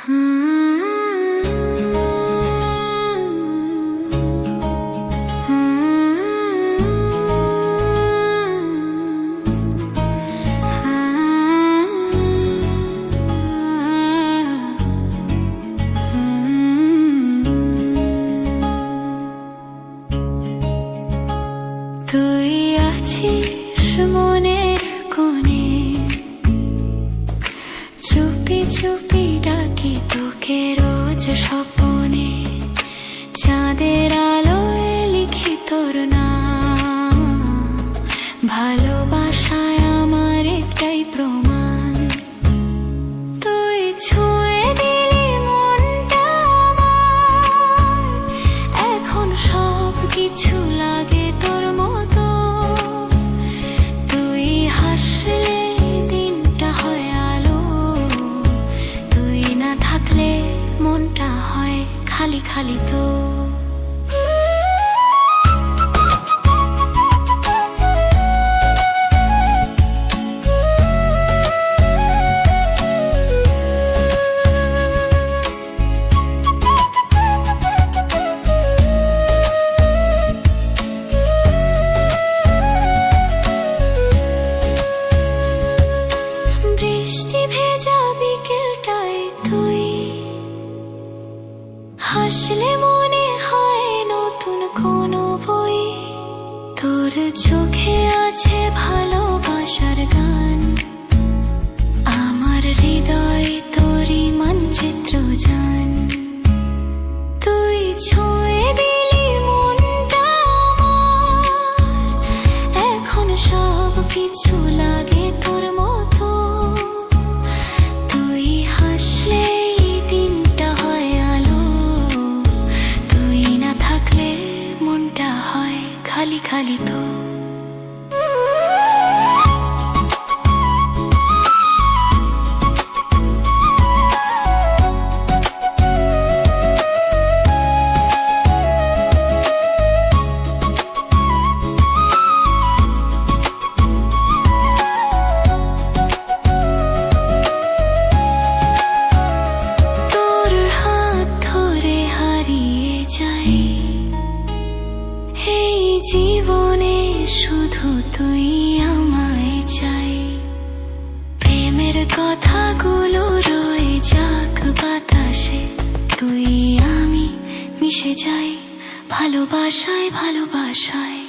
তুই আছিস মনের কোণে, চুপি চুপি ডাকি তোকে রোজ স্বপ্নে। চাঁদের আলোয় লিখি তোর নাম, ভালোবাসায় আমার একটাই প্রমাণ। তুই ছুঁয়ে দিলি মনটা আমার, এখন সব কিছু লাগে তোর মতো। তুই হাসলে দিনটা হয় আলো, তুই না থাকলে মনটা হয় খালি খালি তো। বৃষ্টি ভেজা বিকেলটায় তুই হাসলে মনে হয় নতুন কোনো বই। তোর চোখে আছে ভালোবাসার গান, আমার হৃদয় তোরই মানচিত্র জান। তুই ছুঁয়ে দিলি মনটা আমার, এখন সব কিছু লাগে তোর মতো। তুই হাসলে দিনটা হয় আলো, তুই না থাকলে মনটা হয় খালি খালি তো। এই জীবনে শুধু তুই আমায় চাই, প্রেমের কথাগুলো রয়ে যাক বাতাসে। তুই আমি মিশে যাই ভালোবাসায় ভালোবাসায়।